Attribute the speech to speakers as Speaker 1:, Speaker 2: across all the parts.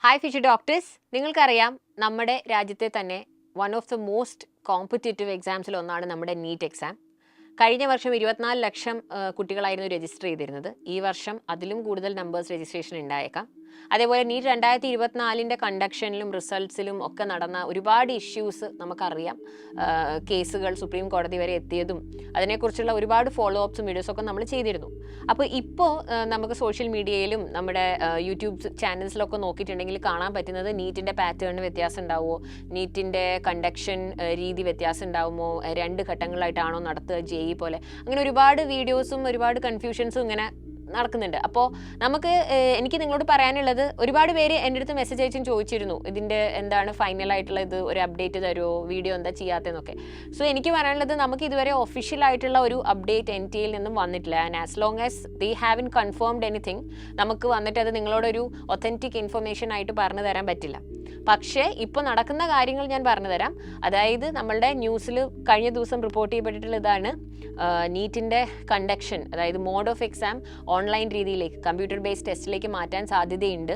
Speaker 1: Hi fishy doctors, നിങ്ങൾക്കറിയാം നമ്മുടെ രാജ്യത്തെ തന്നെ one of the most competitive എക്സാംസിൽ ഒന്നാണ് നമ്മുടെ നീറ്റ് എക്സാം. കഴിഞ്ഞ വർഷം 24 ലക്ഷം കുട്ടികളായിരുന്നു രജിസ്റ്റർ ചെയ്തിരുന്നത്. ഈ വർഷം അതിലും കൂടുതൽ നമ്പേഴ്സ് രജിസ്ട്രേഷൻ ഉണ്ടായേക്കാം. അതേപോലെ നീറ്റ് 2024 കണ്ടക്ഷനിലും റിസൾട്ട്സിലും ഒക്കെ നടന്ന ഒരുപാട് ഇഷ്യൂസ് നമുക്കറിയാം. കേസുകൾ സുപ്രീം കോടതി വരെ എത്തിയതും അതിനെക്കുറിച്ചുള്ള ഒരുപാട് ഫോളോ അപ്സും വീഡിയോസൊക്കെ നമ്മൾ ചെയ്തിരുന്നു. അപ്പോൾ ഇപ്പോൾ നമുക്ക് സോഷ്യൽ മീഡിയയിലും നമ്മുടെ യൂട്യൂബ് ചാനൽസിലൊക്കെ നോക്കിയിട്ടുണ്ടെങ്കിൽ കാണാൻ പറ്റുന്നത് നീറ്റിൻ്റെ പാറ്റേണിന് വ്യത്യാസം ഉണ്ടാവുമോ, നീറ്റിൻ്റെ കണ്ടക്ഷൻ രീതി വ്യത്യാസം ഉണ്ടാവുമോ, 2 ഘട്ടങ്ങളായിട്ടാണോ നടത്തുക JEE പോലെ, അങ്ങനെ ഒരുപാട് വീഡിയോസും ഒരുപാട് കൺഫ്യൂഷൻസും ഇങ്ങനെ നടക്കുന്നുണ്ട്. അപ്പോൾ എനിക്ക് നിങ്ങളോട് പറയാനുള്ളത്, ഒരുപാട് പേര് എൻ്റെ അടുത്ത് മെസ്സേജ് അയച്ചും ചോദിച്ചിരുന്നു ഇതിൻ്റെ എന്താണ് ഫൈനലായിട്ടുള്ള ഇത് ഒരു അപ്ഡേറ്റ് തരുമോ, വീഡിയോ എന്താ ചെയ്യാത്തതെന്നൊക്കെ. സോ എനിക്ക് പറയാനുള്ളത്, നമുക്ക് ഇതുവരെ ഒഫീഷ്യൽ ആയിട്ടുള്ള ഒരു അപ്ഡേറ്റ് NTAയിൽ നിന്നും വന്നിട്ടില്ല. And as long as they ഹാവിൻ confirmed anything, നമുക്ക് വന്നിട്ട് അത് നിങ്ങളോടൊരു ഒത്തൻറ്റിക് ഇൻഫർമേഷൻ ആയിട്ട് പറഞ്ഞു തരാൻ പറ്റില്ല. പക്ഷേ ഇപ്പോൾ നടക്കുന്ന കാര്യങ്ങൾ ഞാൻ പറഞ്ഞു തരാം. അതായത് നമ്മളുടെ ന്യൂസിൽ കഴിഞ്ഞ ദിവസം റിപ്പോർട്ട് ചെയ്യപ്പെട്ടിട്ടുള്ള ഇതാണ്, നീറ്റിൻ്റെ കണ്ടക്ഷൻ, അതായത് മോഡ് ഓഫ് എക്സാം ഓൺലൈൻ രീതിയിലേക്ക്, കമ്പ്യൂട്ടർ ബേസ്ഡ് ടെസ്റ്റിലേക്ക് മാറ്റാൻ സാധ്യതയുണ്ട്.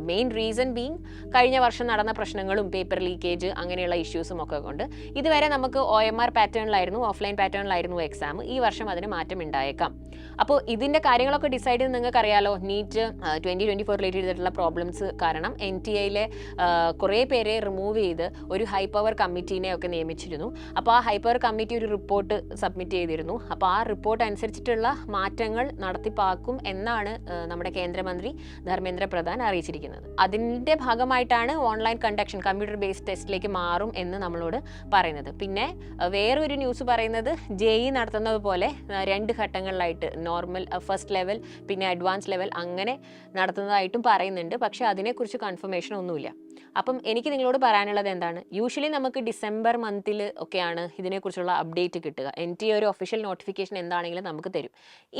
Speaker 1: മെയിൻ റീസൺ ബീങ് കഴിഞ്ഞ വർഷം നടന്ന പ്രശ്നങ്ങളും പേപ്പർ ലീക്കേജ് അങ്ങനെയുള്ള ഇഷ്യൂസും ഒക്കെ കൊണ്ട് ഇതുവരെ നമുക്ക് OMR പാറ്റേണിലായിരുന്നു, ഓഫ്ലൈൻ പാറ്റേണിലായിരുന്നു എക്സാം. ഈ വർഷം അതിന് മാറ്റം ഉണ്ടായേക്കാം. അപ്പോൾ ഇതിൻ്റെ കാര്യങ്ങളൊക്കെ ഡിസൈഡ് ചെയ്ത് നിങ്ങൾക്കറിയാലോ, നീറ്റ് 2024 റിലേറ്റ് ചെയ്തിട്ടുള്ള പ്രോബ്ലംസ് കാരണം NTAയിലെ കുറേ പേരെ റിമൂവ് ചെയ്ത് ഒരു ഹൈ പവർ കമ്മിറ്റീനെ ഒക്കെ നിയമിച്ചിരുന്നു. അപ്പോൾ ആ ഹൈ പവർ കമ്മിറ്റി ഒരു റിപ്പോർട്ട് സബ്മിറ്റ് ചെയ്തിരുന്നു. അപ്പോൾ ആ റിപ്പോർട്ട് അനുസരിച്ചിട്ടുള്ള മാറ്റങ്ങൾ നടത്തിപ്പാക്കും എന്നാണ് നമ്മുടെ കേന്ദ്രമന്ത്രി ധർമ്മേന്ദ്ര പ്രധാൻ അറിയിച്ചിരിക്കുന്നത്. അതിൻ്റെ ഭാഗമായിട്ടാണ് ഓൺലൈൻ കണ്ടക്ഷൻ കമ്പ്യൂട്ടർ ബേസ്ഡ് ടെസ്റ്റിലേക്ക് മാറും എന്ന് നമ്മളോട് പറയുന്നത്. പിന്നെ വേറൊരു ന്യൂസ് പറയുന്നത്, JEE നടത്തുന്നത് പോലെ 2 ഘട്ടങ്ങളിലായിട്ട്, നോർമൽ ഫസ്റ്റ് ലെവൽ പിന്നെ അഡ്വാൻസ് ലെവൽ അങ്ങനെ നടത്തുന്നതായിട്ടും പറയുന്നുണ്ട്. പക്ഷേ അതിനെക്കുറിച്ച് കൺഫർമേഷൻ ഒന്നുമില്ല. അപ്പം എനിക്ക് നിങ്ങളോട് പറയാനുള്ളത് എന്താണ്, യൂഷ്വലി നമുക്ക് ഡിസംബർ മന്തിൽ ഒക്കെയാണ് ഇതിനെക്കുറിച്ചുള്ള അപ്ഡേറ്റ് കിട്ടുക. NTA ഒരു ഒഫീഷ്യൽ നോട്ടിഫിക്കേഷൻ എന്താണെങ്കിലും നമുക്ക് തരും.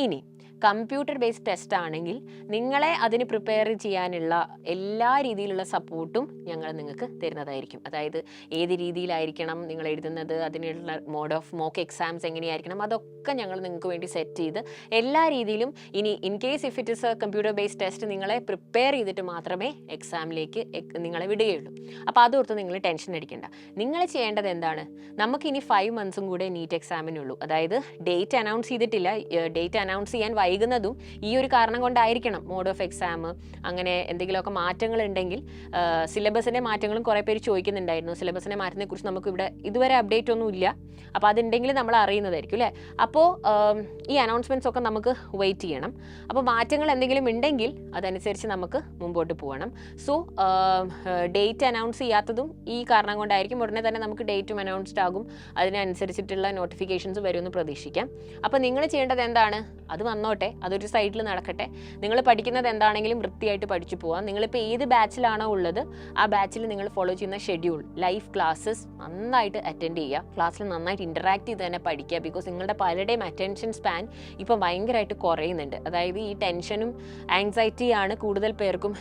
Speaker 1: ഇനി കമ്പ്യൂട്ടർ ബേസ്ഡ് ടെസ്റ്റ് ആണെങ്കിൽ നിങ്ങളെ അതിന് പ്രിപ്പയർ ചെയ്യാനുള്ള എല്ലാ രീതിയിലുള്ള സപ്പോർട്ടും ഞങ്ങൾ നിങ്ങൾക്ക് തരുന്നതായിരിക്കും. അതായത് ഏത് രീതിയിലായിരിക്കണം നിങ്ങൾ എഴുതുന്നത്, അതിനുള്ള മോഡ് ഓഫ് മോക്ക് എക്സാംസ് എങ്ങനെയായിരിക്കണം, അതൊക്കെ ഞങ്ങൾ നിങ്ങൾക്ക് വേണ്ടി സെറ്റ് ചെയ്ത് എല്ലാ രീതിയിലും, ഇനി in case if it is A computer based test, നിങ്ങളെ പ്രിപ്പയർ ചെയ്തിട്ട് മാത്രമേ എക്സാമിലേക്ക് നിങ്ങളെ വിടുകയുള്ളൂ. അപ്പോൾ അതോർത്ത് നിങ്ങൾ ടെൻഷൻ അടിക്കേണ്ട. നിങ്ങൾ ചെയ്യേണ്ടത് എന്താണ്, നമുക്കിനി 5 മന്ത്സും കൂടെ നീറ്റ് എക്സാമിനുള്ളൂ. അതായത് ഡേറ്റ് അനൗൺസ് ചെയ്തിട്ടില്ല. ഡേറ്റ് അനൗൺസ് ചെയ്യാൻ വൈകുന്നതും ഈ ഒരു കാരണം കൊണ്ടായിരിക്കണം. മോഡ് ഓഫ് എക്സാം അങ്ങനെ എന്തെങ്കിലുമൊക്കെ മാറ്റങ്ങൾ ഉണ്ടെങ്കിൽ, സിലബസിൻ്റെ മാറ്റങ്ങളും കുറേ പേര് ചോദിക്കുന്നുണ്ടായിരുന്നു. സിലബസിൻ്റെ മാറ്റത്തെക്കുറിച്ച് നമുക്ക് ഇവിടെ ഇതുവരെ അപ്ഡേറ്റ് ഒന്നും ഇല്ല. അപ്പോൾ അതുണ്ടെങ്കിൽ നമ്മൾ അറിയുന്നതായിരിക്കും അല്ലേ. അപ്പോൾ ഈ അനൗൺസ്മെൻറ്റ്സ് ഒക്കെ നമുക്ക് വെയിറ്റ് ചെയ്യണം. അപ്പോൾ മാറ്റങ്ങൾ എന്തെങ്കിലും ഉണ്ടെങ്കിൽ അതനുസരിച്ച് നമുക്ക് മുമ്പോട്ട് പോകണം. സോ ഡേറ്റ് അനൗൺസ് ചെയ്യാത്തതും ഈ കാരണം കൊണ്ടായിരിക്കും. ഉടനെ തന്നെ നമുക്ക് ഡേറ്റും അനൗൺസ്ഡ് ആകും, അതിനനുസരിച്ചിട്ടുള്ള നോട്ടിഫിക്കേഷൻസ് വരുമെന്ന് പ്രതീക്ഷിക്കാം. അപ്പോൾ നിങ്ങൾ ചെയ്യേണ്ടത് എന്താണ്, അത് വന്നോട്ടെ, അതൊരു സൈഡിൽ നടക്കട്ടെ. നിങ്ങൾ പഠിക്കുന്നത് എന്താണെങ്കിലും വൃത്തിയായിട്ട് പഠിച്ചു പോകാം. നിങ്ങളിപ്പോൾ ഏത് ബാച്ചിലാണോ ഉള്ളത് ആ ബാച്ചിൽ നിങ്ങൾ ഫോളോ ചെയ്യുന്ന ഷെഡ്യൂൾ, ലൈവ് ക്ലാസ്സസ് നന്നായിട്ട് അറ്റൻഡ് ചെയ്യുക. ക്ലാസ്സിൽ നന്നായിട്ട് ഇൻറ്ററാക്ട് ചെയ്ത് തന്നെ പഠിക്കുക. ബിക്കോസ് നിങ്ങളുടെ പലരുടെയും അറ്റൻഷൻ സ്പാൻ ഇപ്പം ഭയങ്കരമായിട്ട് കുറയുന്നുണ്ട്. അതായത് ഈ ടെൻഷനും ആങ്സൈറ്റിയാണ് കൂടുതൽ പേർക്കും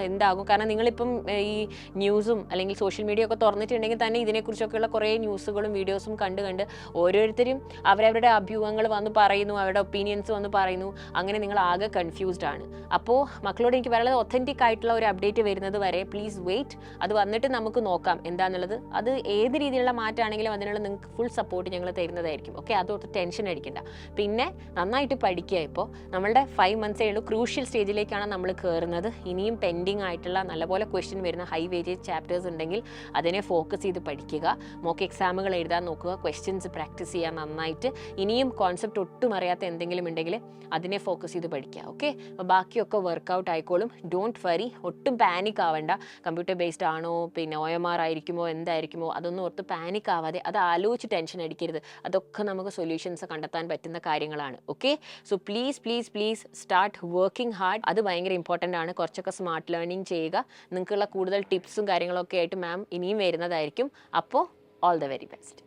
Speaker 1: എന്താകും. കാരണം നിങ്ങളിപ്പം ഈ ന്യൂസും അല്ലെങ്കിൽ സോഷ്യൽ മീഡിയ ഒക്കെ തുറന്നിട്ടുണ്ടെങ്കിൽ തന്നെ ഇതിനെക്കുറിച്ചൊക്കെയുള്ള കുറേ ന്യൂസുകളും വീഡിയോസും കണ്ട് ഓരോരുത്തരും അവരവരുടെ അഭ്യൂഹങ്ങൾ വന്ന് പറയുന്നു, അവരുടെ ഒപ്പീനിയൻസ് വന്ന് പറയുന്നു. അങ്ങനെ നിങ്ങൾ ആകെ കൺഫ്യൂസ്ഡ് ആണ്. അപ്പോൾ മക്കളോട് എനിക്ക് പറയുന്നത്, ഒത്തൻറ്റിക് ആയിട്ടുള്ള ഒരു അപ്ഡേറ്റ് വരുന്നത് വരെ പ്ലീസ് വെയിറ്റ്. അത് വന്നിട്ട് നമുക്ക് നോക്കാം എന്താണെന്നുള്ളത്. അത് ഏത് രീതിയിലുള്ള മാറ്റമാണെങ്കിലും അതിനുള്ള നിങ്ങൾക്ക് ഫുൾ സപ്പോർട്ട് ഞങ്ങൾ തരുന്നതായിരിക്കും. ഓക്കെ, അതോർത്ത് ടെൻഷൻ അടിക്കണ്ട. പിന്നെ നന്നായിട്ട് പഠിക്കുക. ഇപ്പോൾ നമ്മളുടെ 5 മന്ത്സേ ഉള്ളൂ. ക്രൂഷ്യൽ സ്റ്റേജിലേക്കാണ് നമ്മൾ കയറുന്നത്. ഇനിയും പെൻഡിങ് ആയിട്ടുള്ള നല്ലപോലെ ക്വസ്റ്റ്യൻ വരുന്ന ഹൈ വേജേജ് ചാപ്റ്റേഴ്സ് ഉണ്ടെങ്കിൽ അതിനെ ഫോക്കസ് ചെയ്ത് പഠിക്കുക. മോക്ക് എക്സാമുകൾ എഴുതാൻ നോക്കുക. ക്വസ്റ്റ്യൻസ് പ്രാക്ടീസ് ചെയ്യുക നന്നായിട്ട്. ഇനിയും കോൺസെപ്റ്റ് ഒട്ടും അറിയാത്ത എന്തെങ്കിലും ഉണ്ടെങ്കിൽ അതിനെ ഫോക്കസ് ചെയ്ത് പഠിക്കുക. ഓക്കെ, അപ്പോൾ ബാക്കിയൊക്കെ വർക്കൗട്ട് ആയിക്കോളും. ഡോണ്ട് വറി, ഒട്ടും പാനിക് ആവേണ്ട. കമ്പ്യൂട്ടർ ബേസ്ഡ് ആണോ, പിന്നെ OMR ആയിരിക്കുമോ, എന്തായിരിക്കുമോ, അതൊന്നും ഓർത്ത് പാനിക് ആവാതെ, അത് ആലോചിച്ച് ടെൻഷൻ അടിക്കരുത്. അതൊക്കെ നമുക്ക് സൊല്യൂഷൻസ് കണ്ടെത്താൻ പറ്റുന്ന കാര്യങ്ങളാണ്. Okay, so please please please start working hard. അത് ഭയങ്കര ഇമ്പോർട്ടൻ്റ് ആണ്. കുറച്ചൊക്കെ സ്മാർട്ട് ലേണിംഗ് ചെയ്യുക. നിങ്ങൾക്കുള്ള കൂടുതൽ ടിപ്സും കാര്യങ്ങളൊക്കെ ആയിട്ട് മാം ഇനിയും വരുന്നതായിരിക്കും. അപ്പോൾ ഓൾ ദ വെരി ബെസ്റ്റ്.